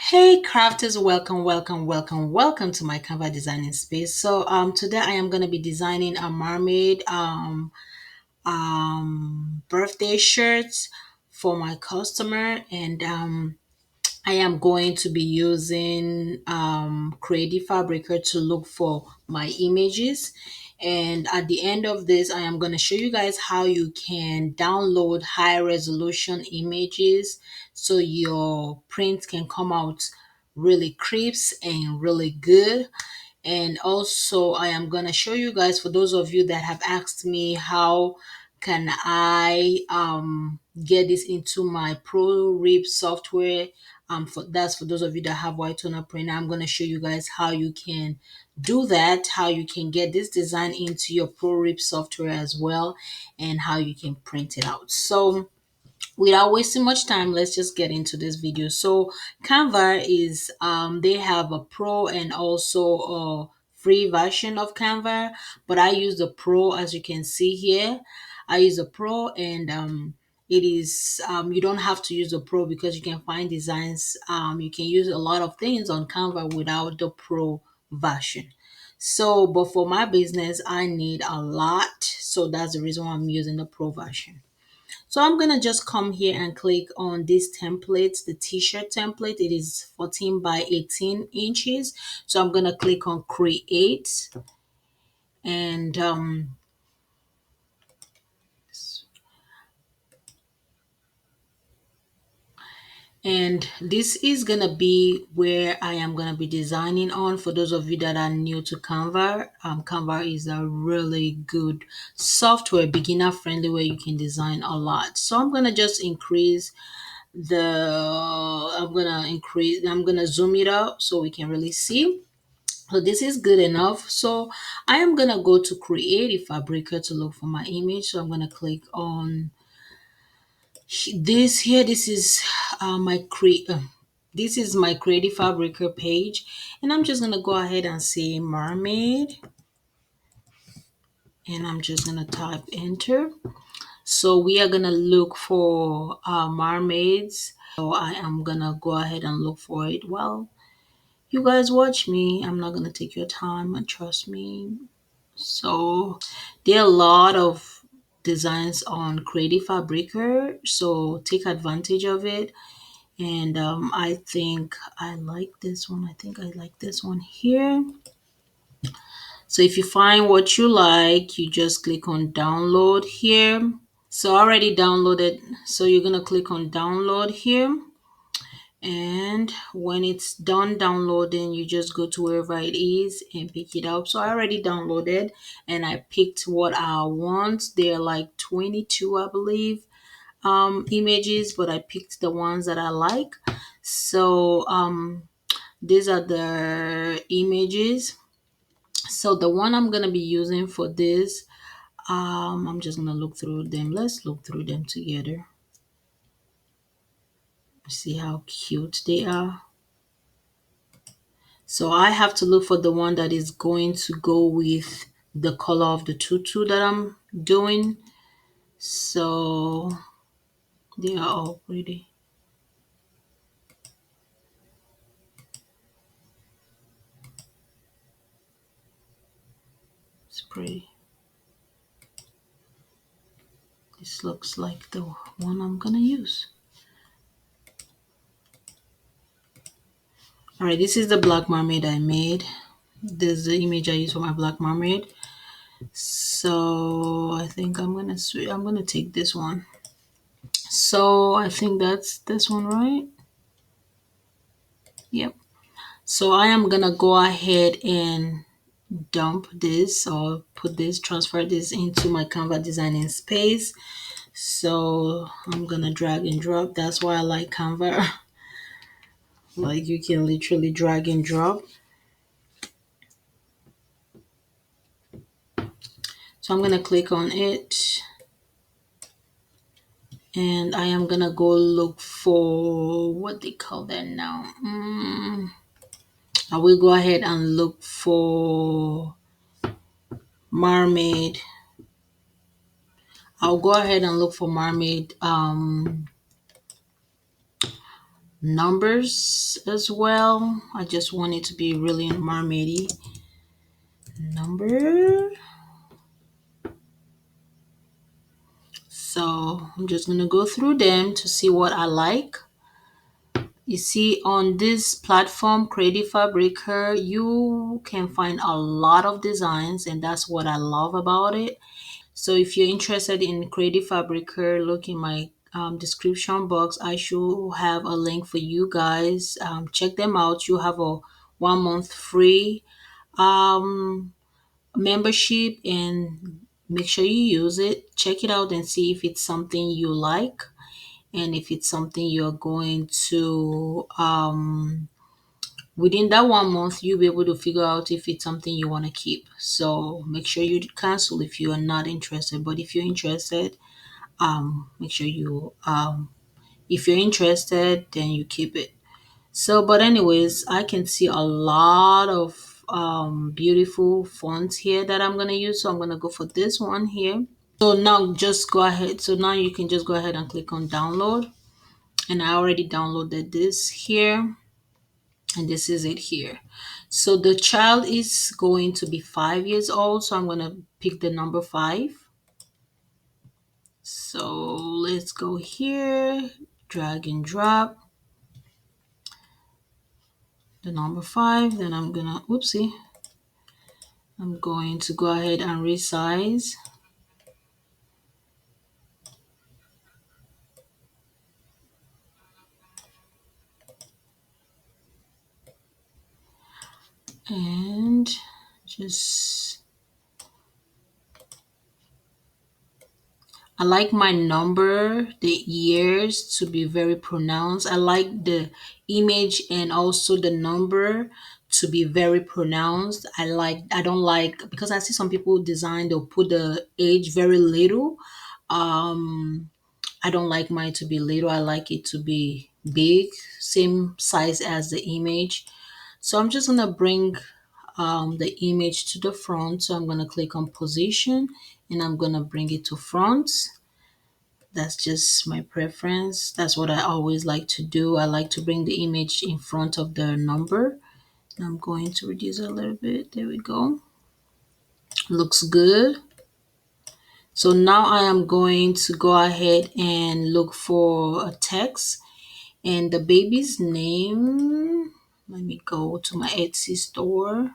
Hey crafters, welcome to my Canva designing space. So today I am going to be designing a mermaid birthday shirt for my customer, and I am going to be using Creative Fabricator to look for my images. And at the end of this, I am going to show you guys how you can download high resolution images so your print can come out really crisp and really good. And also I am going to show you guys, for those of you that have asked me how can I get this into my ProRip software. For those of you that have white toner printer, I'm going to show you guys how you can do that, how you can get this design into your ProRip software as well, and how you can print it out. So without wasting much time, let's just get into this video. So Canva is they have a pro and also a free version of Canva, but I use the pro. As you can see here, I use the pro, and it is you don't have to use the pro because you can find designs. You can use a lot of things on Canva without the pro version. So but for my business I need a lot, so that's the reason why I'm using the pro version. So I'm gonna just come here and click on this template, the t-shirt template. It is 14 by 18 inches. So I'm gonna click on create, and this is gonna be where I am gonna be designing on. For those of you that are new to Canva, Canva is a really good software, beginner friendly, where you can design a lot. So I'm gonna just increase the I'm gonna zoom it out so we can really see. So this is good enough. So I am gonna go to Creative Fabrica to look for my image. So I'm gonna click on this here. This is this is my Creative Fabrica page, and I'm just gonna go ahead and say mermaid, and I'm just gonna type enter. So we are gonna look for mermaids. So I am gonna go ahead and look for it. Well, you guys watch me. I'm not gonna take your time and trust me. So there are a lot of designs on Creative Fabrica, so take advantage of it. And I think I like this one. I think I like this one here. So if you find what you like, you just click on download here. So I already downloaded. So you're gonna click on download here. And when it's done downloading, you just go to wherever it is and pick it up. So I already downloaded and I picked what I want. There are like 22, I believe, images, but I picked the ones that I like. So these are the images. So the one I'm gonna be using for this, I'm just gonna look through them. Let's look through them together. See how cute they are. So I have to look for the one that is going to go with the color of the tutu that I'm doing. So they are all pretty. It's pretty. This looks like the one I'm gonna use. All right, this is the black mermaid I made. This is the image I use for my black mermaid. So I think I'm gonna take this one. So I think that's this one, right? Yep. So I am gonna go ahead and dump this, or put this, transfer this into my Canva designing space. So I'm gonna drag and drop. That's why I like Canva. Like, you can literally drag and drop. So I'm gonna click on it, and I am gonna go look for what they call that now. I will go ahead and look for mermaid. I'll go ahead and look for mermaid numbers as well. I just want it to be really mermaidy number. So I'm just gonna go through them to see what I like. You see, on this platform, Creative Fabrica, you can find a lot of designs, and that's what I love about it. So if you're interested in Creative Fabrica, look in my description box. I should have a link for you guys. Check them out. You have a 1 month free um, membership, and make sure you use it. Check it out and see if it's something you like, and if it's something you're going to within that 1 month you'll be able to figure out if it's something you want to keep. So make sure you cancel if you are not interested, but if you're interested, make sure you if you're interested, then you keep it. So but anyways, I can see a lot of beautiful fonts here that I'm going to use, so I'm going to go for this one here. So now just go ahead, so now you can just go ahead and click on download, and I already downloaded this here, and this is it here. So the child is going to be 5 years old, so I'm going to pick the number 5. So let's go here, drag and drop the number 5. Then I'm gonna, whoopsie, I'm going to go ahead and resize. And just, I like my number, the years to be very pronounced. I like the image and also the number to be very pronounced. I don't like, because I see some people design, they'll put the age very little. Um, I don't like mine to be little. I like it to be big, same size as the image. So I'm just gonna bring the image to the front. So I'm gonna click on position, and I'm gonna bring it to front. That's just my preference. That's what I always like to do. I like to bring the image in front of the number. I'm going to reduce it a little bit. There we go. Looks good. So now I am going to go ahead and look for a text, and the baby's name. Let me go to my Etsy store.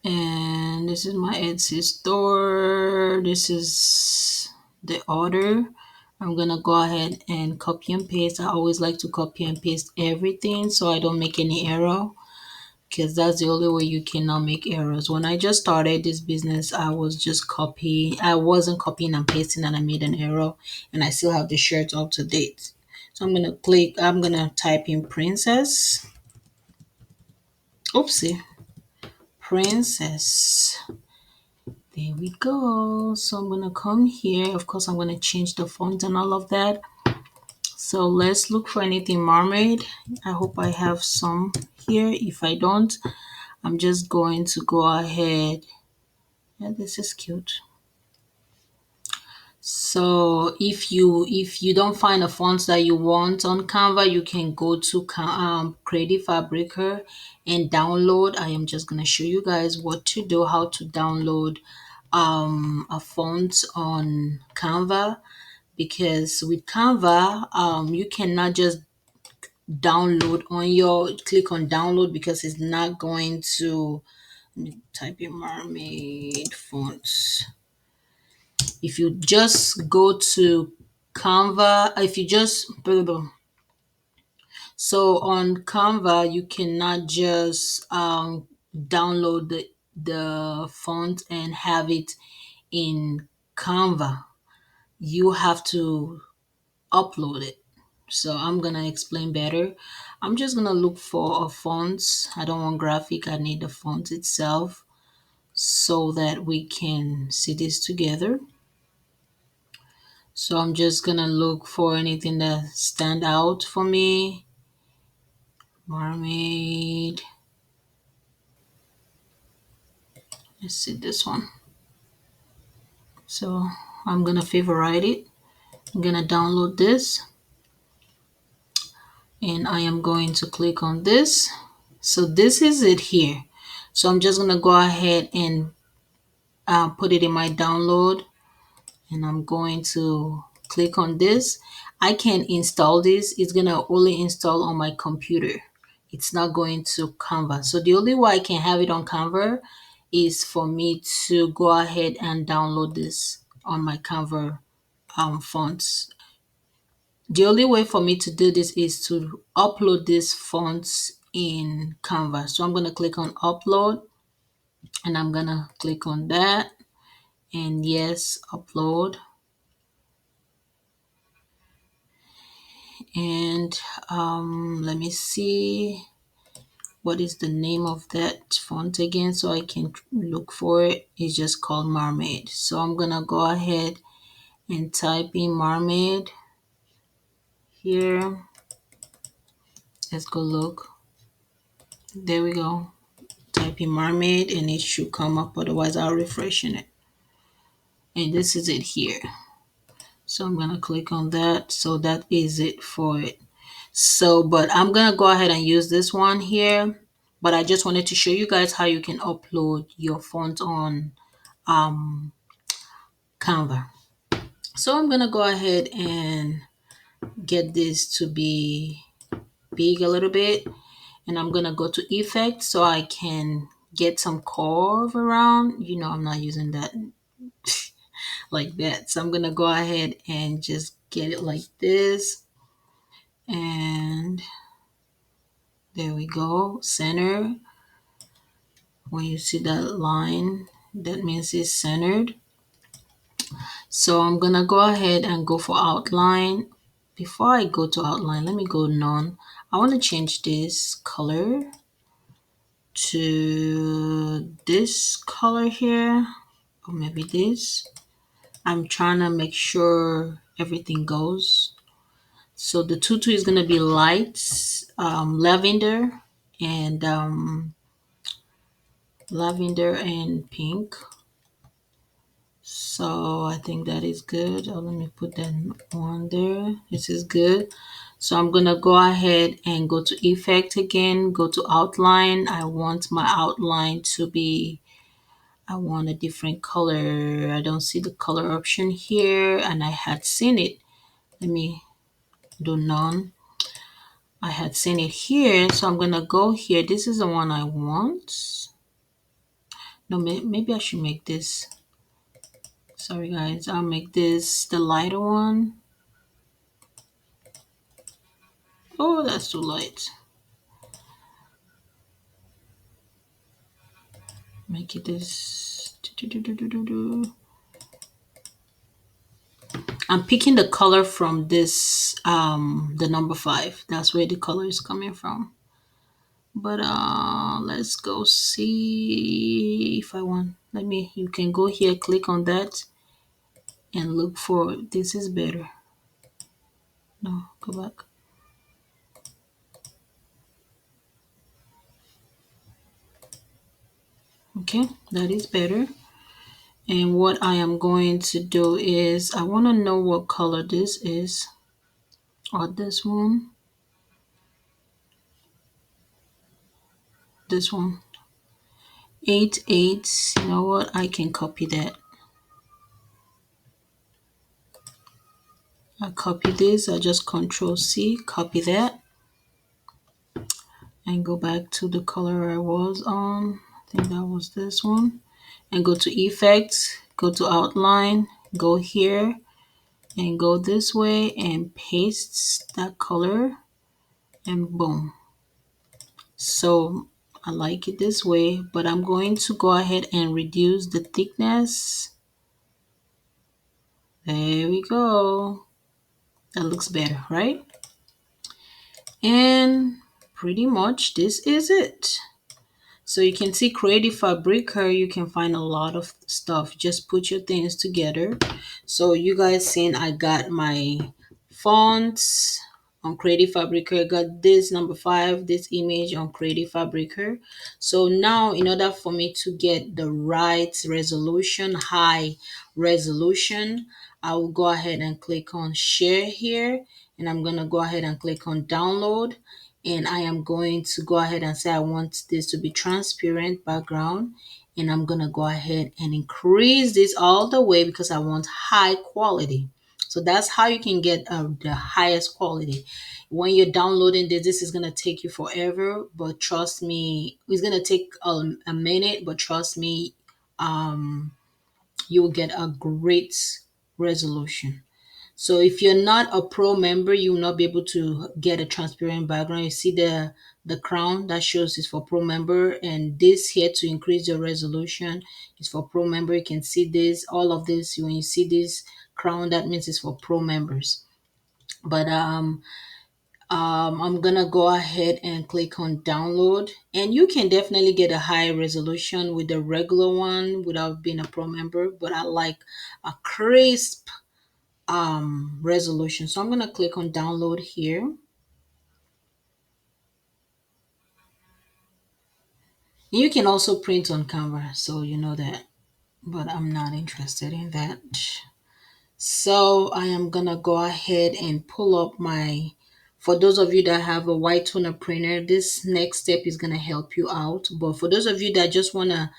And this is my Etsy store. This is the order. I'm gonna go ahead and copy and paste. I always like to copy and paste everything so I don't make any error, because that's the only way you cannot make errors. When I just started this business, I was just copying. I wasn't copying and pasting, and I made an error, and I still have the shirt up to date. So I'm gonna type in princess. Oopsie. Princess. There we go. So I'm gonna come here. Of course, I'm gonna change the font and all of that. So let's look for anything mermaid. I hope I have some here. If I don't, I'm just going to go ahead. Yeah, this is cute. So if you don't find a font that you want on Canva, you can go to Creative Fabrica and download. I am just gonna show you guys what to do, how to download a font on Canva, because with Canva you cannot just download on your click on download, because it's not going to, let me type in mermaid fonts. If you just go to Canva, if you just so on Canva, you cannot just download the font and have it in Canva. You have to upload it. So I'm gonna explain better. I'm just gonna look for a font. I don't want graphic, I need the font itself so that we can see this together. So I'm just gonna look for anything that stand out for me. Mermaid. Let's see this one. So I'm gonna favorite it. I'm gonna download this and I am going to click on this. So this is it here. So I'm just gonna go ahead and put it in my download, and I'm going to click on this. I can install this. It's gonna only install on my computer. It's not going to Canva. So the only way I can have it on Canva is for me to go ahead and download this on my Canva fonts. The only way for me to do this is to upload these fonts in Canva. So I'm gonna click on upload, and I'm gonna click on that, and yes, upload. And let me see what is the name of that font again so I can look for it. It's just called Mermaid. So I'm gonna go ahead and type in Mermaid here. Let's go look. There we go. Type in Mermaid and it should come up, otherwise I'll refresh in it. And this is it here. So I'm gonna click on that. So that is it for it. So, but I'm gonna go ahead and use this one here. But I just wanted to show you guys how you can upload your font on Canva. So I'm gonna go ahead and get this to be big a little bit, and I'm gonna go to effect so I can get some curve around. You know, I'm not using that like that. So I'm gonna go ahead and just get it like this, and there we go, center. When you see that line, that means it's centered. So I'm gonna go ahead and go for outline. Before I go to outline, let me go none. I want to change this color to this color here, or maybe this. I'm trying to make sure everything goes. So the tutu is gonna be light lavender and pink. So I think that is good. Oh, let me put that one there. This is good. So I'm gonna go ahead and go to effect again, go to outline. I want my outline to be, I want a different color. I don't see the color option here, and I had seen it. Let me do none. I had seen it here, so I'm gonna go here. This is the one I want. No, maybe I should make this. Sorry guys, I'll make this the lighter one. Oh, that's too light. Make it this. I'm picking the color from this, the number 5. That's where the color is coming from. But let's go see if I want. You can go here, click on that, and look for, this is better. No, go back. Okay, that is better. And what I am going to do is, I want to know what color this is, or this one, this one. 8, 8. You know what? I can copy that. I copy this. I just Control C, copy that, and go back to the color I was on. I think that was this one. And go to Effects, go to Outline, go here, and go this way and paste that color, and boom. So I like it this way, but I'm going to go ahead and reduce the thickness. There we go. That looks better, right? And pretty much this is it. So you can see Creative Fabrica, you can find a lot of stuff. Just put your things together. So you guys seen I got my fonts on Creative Fabrica. I got this number 5, this image on Creative Fabrica. So now in order for me to get the right resolution, high resolution, I will go ahead and click on share here, and I'm going to go ahead and click on download, and I am going to go ahead and say I want this to be transparent background, and I'm going to go ahead and increase this all the way because I want high quality. So that's how you can get the highest quality. When you're downloading this, this is going to take you forever, but trust me, it's going to take a minute, but trust me, um, you'll get a great resolution. So if you're not a pro member, you will not be able to get a transparent background. You see the crown that shows is for pro member, and this here to increase your resolution is for pro member. You can see this, all of this. When you see this crown, that means it's for pro members. But I'm gonna go ahead and click on download, and you can definitely get a high resolution with the regular one without being a pro member. But I like a crisp resolution. So I'm going to click on download here. You can also print on Canva, so you know that, but I'm not interested in that. So I am going to go ahead and pull up my, for those of you that have a white toner printer, this next step is going to help you out. But for those of you that just want to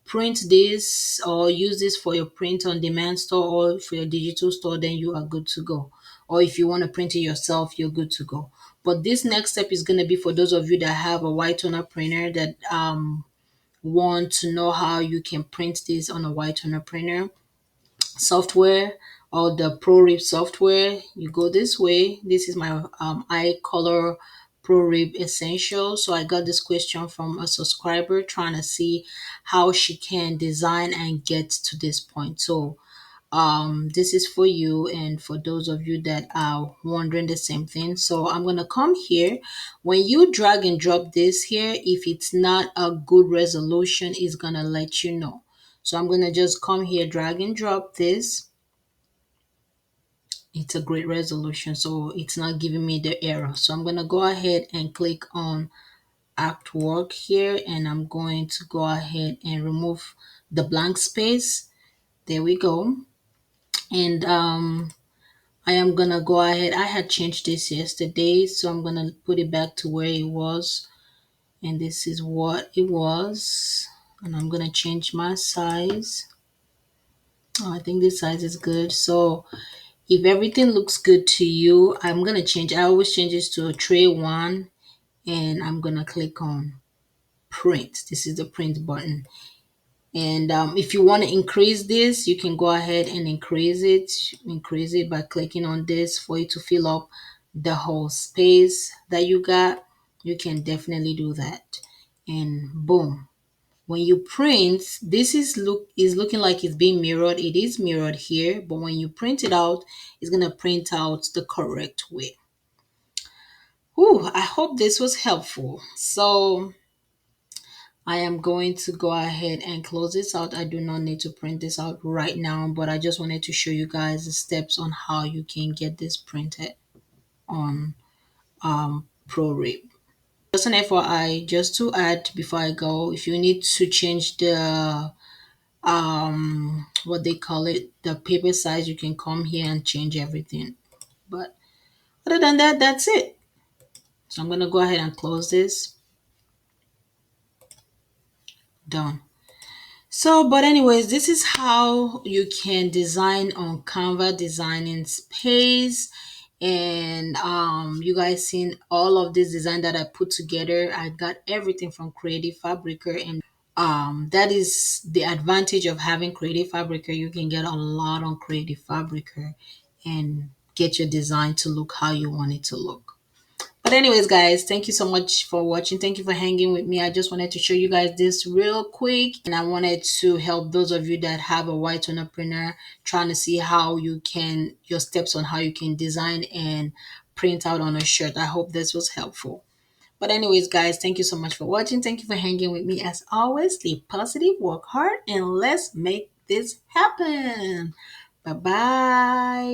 print this or use this for your print on demand store or for your digital store, then you are good to go. Or if you want to print it yourself, you're good to go. But this next step is going to be for those of you that have a white toner printer that want to know how you can print this on a white toner printer software or the ProRip software. You go this way. This is my eye color ProRip essential. So I got this question from a subscriber trying to see how she can design and get to this point. So this is for you and for those of you that are wondering the same thing. So I'm gonna come here. When you drag and drop this here, if it's not a good resolution, it's gonna let you know. So I'm gonna just come here, drag and drop this. It's a great resolution, so it's not giving me the error. So I'm gonna go ahead and click on artwork here, and I'm going to go ahead and remove the blank space. There we go. And I am gonna go ahead. I had changed this yesterday, so I'm gonna put it back to where it was. And this is what it was. And I'm gonna change my size. Oh, I think this size is good. So if everything looks good to you, I'm gonna change. I always change this to a tray 1, and I'm gonna click on print. This is the print button. And if you want to increase this, you can go ahead and increase it. Increase it by clicking on this for it to fill up the whole space that you got. You can definitely do that. And boom. When you print, this is looking like it's being mirrored. It is mirrored here, but when you print it out, it's gonna print out the correct way. Whew, I hope this was helpful. So I am going to go ahead and close this out. I do not need to print this out right now, but I just wanted to show you guys the steps on how you can get this printed on ProRip. Just an FYI, just to add before I go, if you need to change the what they call it, the paper size, you can come here and change everything. But other than that, that's it. So I'm gonna go ahead and close this. Done. So, but anyways, this is how you can design on Canva, designing space. And you guys seen all of this design that I put together. I got everything from Creative Fabrica, and that is the advantage of having Creative Fabrica. You can get a lot on Creative Fabrica and get your design to look how you want it to look. But anyways, guys, thank you so much for watching. Thank you for hanging with me. I just wanted to show you guys this real quick, and I wanted to help those of you that have a white toner printer trying to see how you can, your steps on how you can design and print out on a shirt. I hope this was helpful. But anyways, guys, thank you so much for watching. Thank you for hanging with me. As always, stay positive, work hard, and let's make this happen. Bye bye.